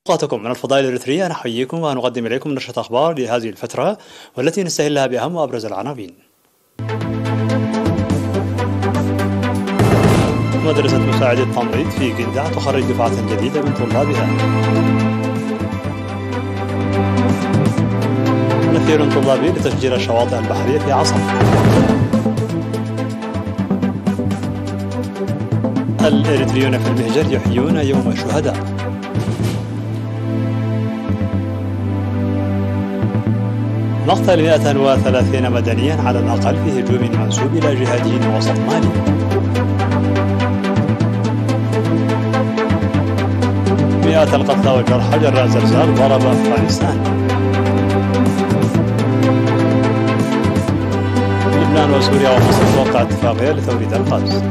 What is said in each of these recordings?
أوقاتكم من الفضائية الإريترية، نحييكم ونقدم إليكم نشرة أخبار لهذه الفترة والتي نستهلها بأهم وأبرز العناوين. مدرسة مساعدي التمريض في جندع تخرج دفعة جديدة من طلابها. نفير طلابي لتشجير الشواطئ البحرية في عصر. الإريتريون في المهجر يحيون يوم الشهداء. مقتل 130 مدنيا على الأقل في هجوم منسوب إلى جهاديين وسط مالي. مئات القتلى والجرحى جراء زلزال ضرب أفغانستان. لبنان وسوريا ومصر توقع اتفاقية لتوريد الغاز.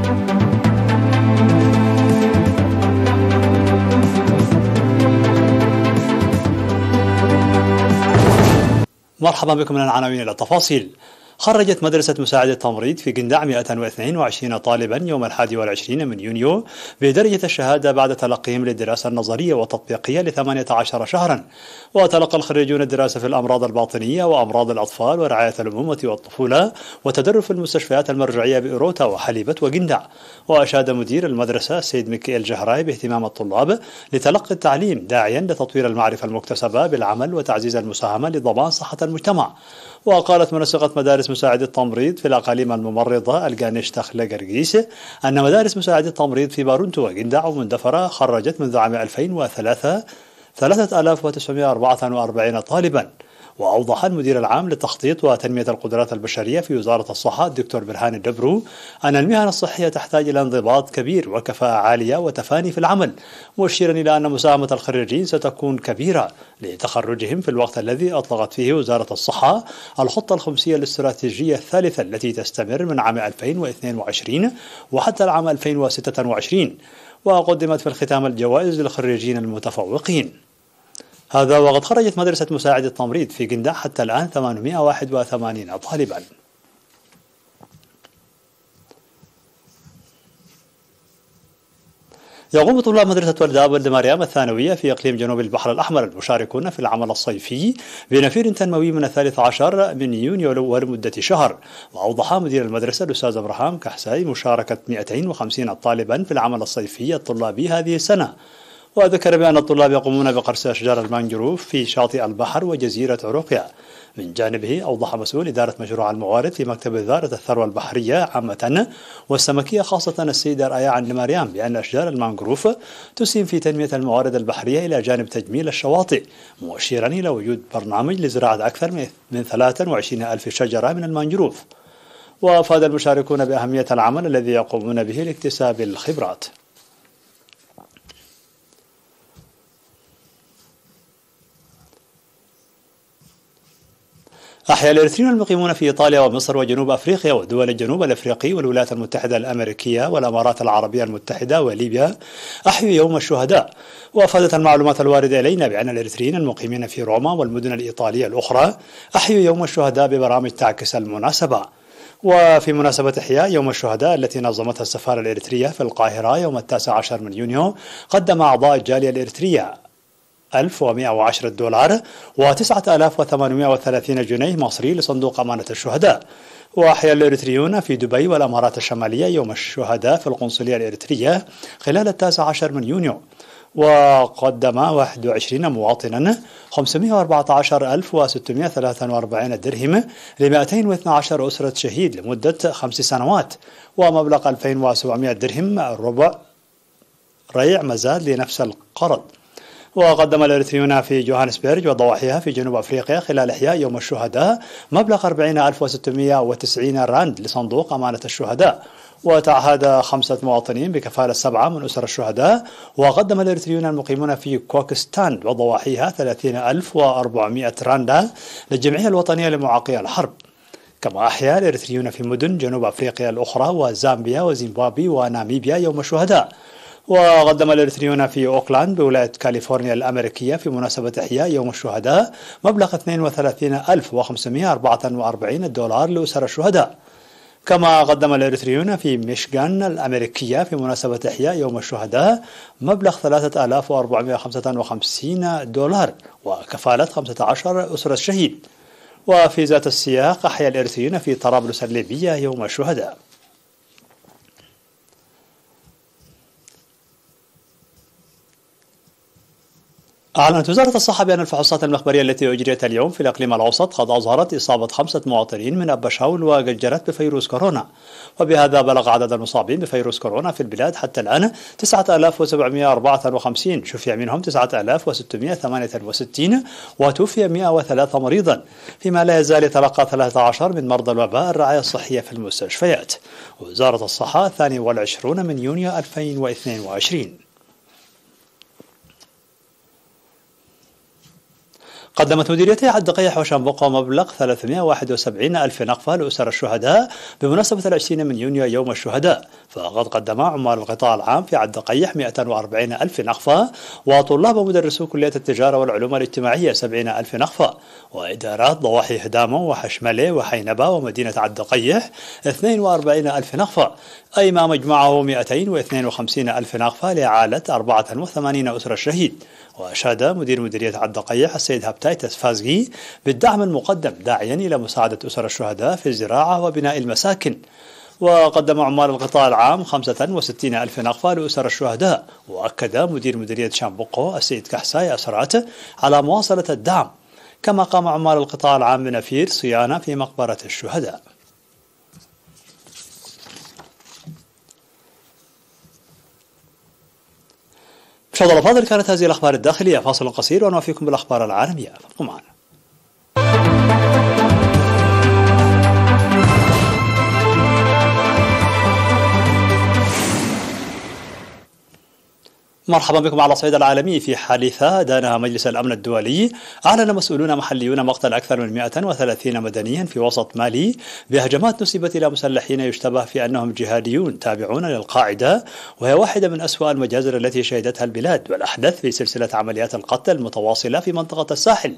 مرحبا بكم من العناوين إلى التفاصيل. خرجت مدرسة مساعد التمريض في جندع 122 طالبا يوم 21 من يونيو بدرجة الشهادة بعد تلقيهم للدراسة النظرية والتطبيقية ل18 شهرا. وتلقى الخريجون الدراسة في الأمراض الباطنية وأمراض الأطفال ورعاية الأمومة والطفولة وتدرب في المستشفيات المرجعية بإوروتا وحليبة وجندع. وأشاد مدير المدرسة السيد ميكائيل جهراي باهتمام الطلاب لتلقي التعليم، داعيا لتطوير المعرفة المكتسبة بالعمل وتعزيز المساهمة لضمان صحة المجتمع. وقالت منسقة مدارس مساعد التمريض في الأقاليم الممرضة الجانيش تخلة جرجيس أن مدارس مساعد التمريض في بارونتو وجندع ومندفرة خرجت منذ عام 2003 3944 طالبا. وأوضح المدير العام للتخطيط وتنمية القدرات البشرية في وزارة الصحة الدكتور برهان الدبرو أن المهن الصحية تحتاج إلى انضباط كبير وكفاءة عالية وتفاني في العمل، مشيرا إلى أن مساهمة الخريجين ستكون كبيرة لتخرجهم في الوقت الذي أطلقت فيه وزارة الصحة الخطة الخمسية الاستراتيجية الثالثة التي تستمر من عام 2022 وحتى العام 2026. وقدمت في الختام الجوائز للخريجين المتفوقين. هذا وقد خرجت مدرسة مساعد التمريض في جندع حتى الآن 881 طالبا. يقوم طلاب مدرسة ولد ولد مريم الثانوية في إقليم جنوب البحر الأحمر المشاركون في العمل الصيفي بنفير تنموي من 13 من يونيو ولمدة شهر. وأوضح مدير المدرسة الأستاذ إبراهيم كحساي مشاركة 250 طالبا في العمل الصيفي الطلابي هذه السنة. وذكر بأن الطلاب يقومون بقرص أشجار المانجروف في شاطئ البحر وجزيرة عروقيا. من جانبه أوضح مسؤول إدارة مشروع الموارد في مكتب وزارة الثروة البحرية عامة والسمكية خاصة السيدة رأي عن مريم بأن أشجار المانجروف تسهم في تنمية الموارد البحرية إلى جانب تجميل الشواطئ، مؤشرا إلى وجود برنامج لزراعة أكثر من 23 ألف شجرة من المانجروف. وأفاد المشاركون بأهمية العمل الذي يقومون به لاكتساب الخبرات. أحيا الإريتريون المقيمون في إيطاليا ومصر وجنوب أفريقيا ودول الجنوب الأفريقي والولايات المتحدة الأمريكية والأمارات العربية المتحدة وليبيا أحيوا يوم الشهداء. وأفادت المعلومات الواردة إلينا بأن الإريتريين المقيمين في روما والمدن الإيطالية الأخرى أحيوا يوم الشهداء ببرامج تعكس المناسبة. وفي مناسبة إحياء يوم الشهداء التي نظمتها السفارة الإريترية في القاهرة يوم 19 من يونيو، قدم أعضاء الجالية الإريترية $1110 و9830 جنيه مصري لصندوق أمانة الشهداء. وأحيا الإريتريون في دبي والأمارات الشمالية يوم الشهداء في القنصلية الإريترية خلال 19 من يونيو، وقدم 21 مواطنا 514,643 درهم ل 212 أسرة شهيد لمدة 5 سنوات، ومبلغ 2700 درهم ربع ريع مزاد لنفس القرض. وقدم الإريتريون في جوهانسبرغ وضواحيها في جنوب أفريقيا خلال إحياء يوم الشهداء مبلغ 40,690 راند لصندوق أمانة الشهداء. وتعهد 5 مواطنين بكفالة 7 من أسر الشهداء. وقدم الإريتريون المقيمون في كوكستان وضواحيها 30,400 راندا للجمعية الوطنية لمعاقي الحرب. كما أحيا الإريتريون في مدن جنوب أفريقيا الأخرى وزامبيا وزيمبابوي وناميبيا يوم الشهداء. وقدم الإريتريون في أوكلاند بولاية كاليفورنيا الأمريكية في مناسبة إحياء يوم الشهداء مبلغ $32,544 لأسر الشهداء. كما قدم الإريتريون في ميشيغان الأمريكية في مناسبة إحياء يوم الشهداء مبلغ 3455 دولار وكفالة 15 أسرة الشهيد. وفي ذات السياق أحيا الإريتريون في طرابلس الليبية يوم الشهداء. أعلنت وزارة الصحة بأن الفحوصات المخبرية التي أجريت اليوم في الإقليم الأوسط قد أظهرت إصابة 5 مواطنين من أبا شاول وجلجلت بفيروس كورونا، وبهذا بلغ عدد المصابين بفيروس كورونا في البلاد حتى الآن 9754، شفي منهم 9668 وتوفي 103 مريضا، فيما لا يزال يتلقى 13 من مرضى الوباء الرعاية الصحية في المستشفيات. وزارة الصحة 22 من يونيو 2022. قدمت مديريتي عد قيح وشنبقة مبلغ 371 ألف نقفة لأسر الشهداء بمناسبة 20 من يونيو يوم الشهداء، فقد قدم عمال القطاع العام في عد قيح 140 ألف نقفة، وطلاب ومدرسو كلية التجارة والعلوم الاجتماعية 70 ألف نقفة، وإدارات ضواحي هدامو وحشملة وحينبة ومدينة عد قيح 42 ألف نقفة، أي ما مجمعه 252 ألف نقفة لإعالة 84 أسرة الشهيد. وأشاد مدير مديرية عد قيح السيد هابتايتس فازغي بالدعم المقدم، داعيا إلى مساعدة أسر الشهداء في الزراعة وبناء المساكن. وقدم عمال القطاع العام 65 ألف نقفة لأسر الشهداء. وأكد مدير مديرية شامبوقو السيد كحساي أسرات على مواصلة الدعم، كما قام عمال القطاع العام بنفير صيانة في مقبرة الشهداء. مشاهدينا الأفاضل، كانت هذه الأخبار الداخلية. فاصل قصير ونوافيكم بالأخبار العالمية، فابقوا معنا. مرحبا بكم على الصعيد العالمي. في حادثة دانها مجلس الأمن الدولي، أعلن مسؤولون محليون مقتل أكثر من 130 مدنيا في وسط مالي بهجمات نسبت إلى مسلحين يشتبه في أنهم جهاديون تابعون للقاعدة، وهي واحدة من أسوأ المجازر التي شهدتها البلاد والأحدث في سلسلة عمليات القتل المتواصلة في منطقة الساحل.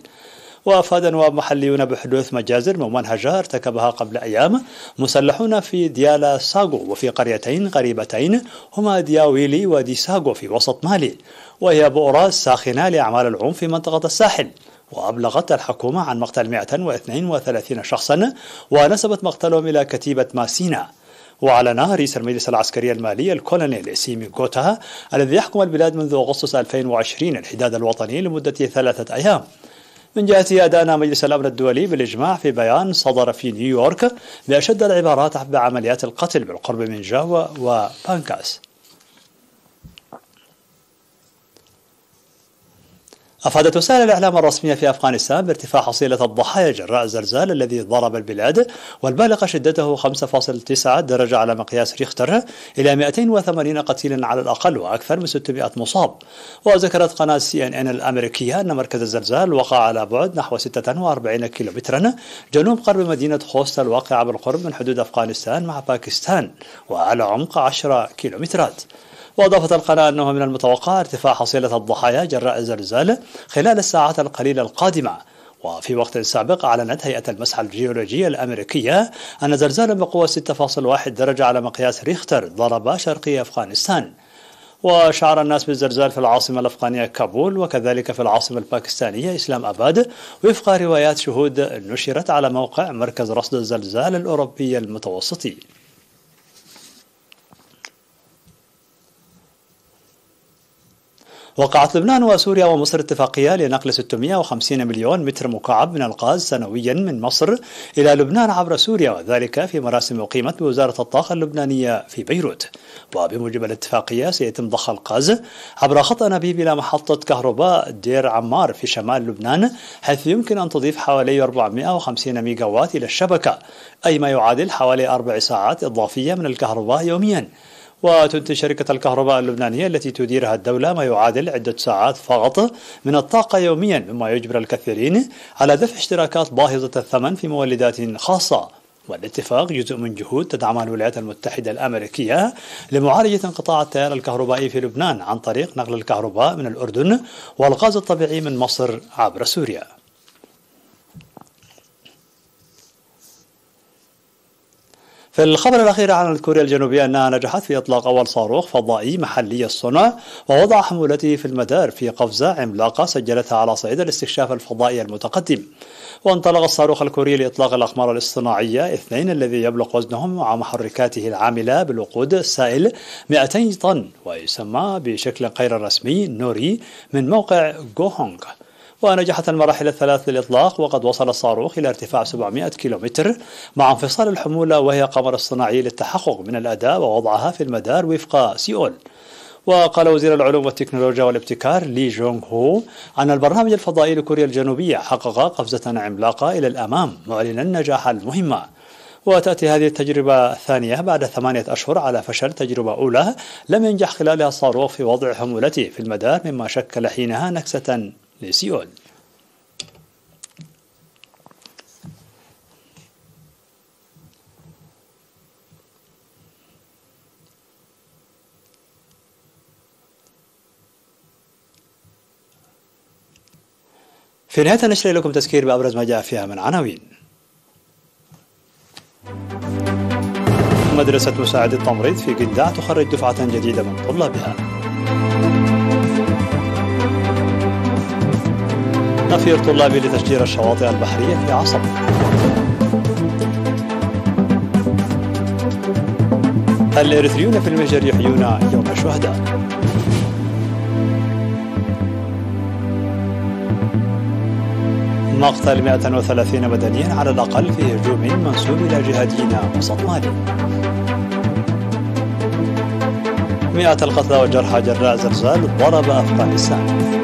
وأفاد نواب محليون بحدوث مجازر ممنهجة ارتكبها قبل أيام مسلحون في ديالا ساغو وفي قريتين قريبتين هما دياويلي ودي ساغو في وسط مالي، وهي بؤرة ساخنة لأعمال العنف في منطقة الساحل. وأبلغت الحكومة عن مقتل 132 شخصا ونسبت مقتلهم إلى كتيبة ماسينا. وأعلن رئيس المجلس العسكري المالي الكولونيل سيمي غوتا الذي يحكم البلاد منذ أغسطس 2020 الحداد الوطني لمدة 3 أيام. من جهته أدان مجلس الأمن الدولي بالإجماع في بيان صدر في نيويورك بأشد العبارات بعمليات القتل بالقرب من جاوا وبانكاس. أفادت وسائل الإعلام الرسمية في أفغانستان بارتفاع حصيلة الضحايا جراء الزلزال الذي ضرب البلاد والبالغ شدته 5.9 درجة على مقياس ريختر إلى 280 قتيلا على الأقل وأكثر من 600 مصاب. وذكرت قناة CNN الأمريكية أن مركز الزلزال وقع على بعد نحو 46 كيلومترا جنوب غرب مدينة خوست الواقعة بالقرب من حدود أفغانستان مع باكستان وعلى عمق 10 كيلومترات. وأضافت القناة أنه من المتوقع ارتفاع حصيلة الضحايا جراء الزلزال خلال الساعات القليلة القادمة. وفي وقت سابق أعلنت هيئة المسح الجيولوجية الأمريكية أن زلزالا بقوة 6.1 درجة على مقياس ريختر ضرب شرقي أفغانستان. وشعر الناس بالزلزال في العاصمة الأفغانية كابول وكذلك في العاصمة الباكستانية إسلام أباد، وفق روايات شهود نشرت على موقع مركز رصد الزلزال الأوروبي المتوسطي. وقعت لبنان وسوريا ومصر اتفاقية لنقل 650 مليون متر مكعب من الغاز سنويا من مصر إلى لبنان عبر سوريا، وذلك في مراسم أقيمت بوزارة الطاقة اللبنانية في بيروت. وبموجب الاتفاقية سيتم ضخ الغاز عبر خط أنابيب إلى محطة كهرباء دير عمار في شمال لبنان، حيث يمكن أن تضيف حوالي 450 ميجاوات إلى الشبكة، أي ما يعادل حوالي 4 ساعات إضافية من الكهرباء يوميا. وتنتج شركة الكهرباء اللبنانية التي تديرها الدولة ما يعادل عدة ساعات فقط من الطاقة يوميا، مما يجبر الكثيرين على دفع اشتراكات باهظة الثمن في مولدات خاصة. والاتفاق جزء من جهود تدعمها الولايات المتحدة الأمريكية لمعالجة انقطاع التيار الكهربائي في لبنان عن طريق نقل الكهرباء من الأردن والغاز الطبيعي من مصر عبر سوريا. في الخبر الأخير أعلنت كوريا الجنوبية أنها نجحت في إطلاق أول صاروخ فضائي محلي الصنع ووضع حمولته في المدار في قفزة عملاقة سجلتها على صعيد الاستكشاف الفضائي المتقدم. وانطلق الصاروخ الكوري لإطلاق الأقمار الاصطناعية 2 الذي يبلغ وزنه مع محركاته العاملة بالوقود السائل 200 طن ويسمى بشكل غير رسمي نوري من موقع جوهونغ. ونجحت المراحل الثلاث للإطلاق وقد وصل الصاروخ إلى ارتفاع 700 كيلومتر مع انفصال الحمولة وهي قمر اصطناعي للتحقق من الأداء ووضعها في المدار وفق سيول. وقال وزير العلوم والتكنولوجيا والابتكار لي جونغ هو أن البرنامج الفضائي لكوريا الجنوبية حقق قفزة عملاقة إلى الأمام معلنا نجاح المهمة. وتأتي هذه التجربة الثانية بعد 8 أشهر على فشل تجربة أولى لم ينجح خلالها الصاروخ في وضع حمولته في المدار مما شكل حينها نكسة لسيول. في نهاية النشرة لكم تذكير بأبرز ما جاء فيها من عناوين. مدرسة مساعد التمريض في قنداع تخرج دفعة جديدة من طلابها. نفير طلابي لتشجير الشواطئ البحرية في عصب. الإريتريون في المهجر يحيون يوم الشهداء. مقتل 130 مدنيا على الأقل في هجوم منسوب إلى جهاديين وسط مالي. 100 القتلى والجرحى جراء زلزال ضرب أفغانستان.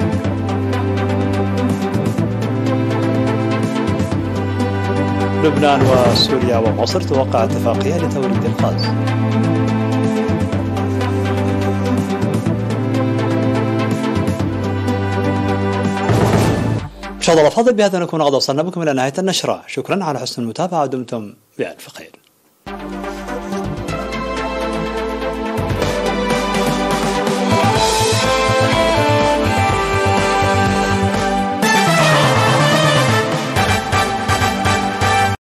لبنان وسوريا ومصر توقع اتفاقية لتوريد الغاز. مشاهدينا الأفاضل، بهذا نكون قد وصلنا بكم إلى نهاية النشرة. شكرا على حسن المتابعة ودمتم بألف خير.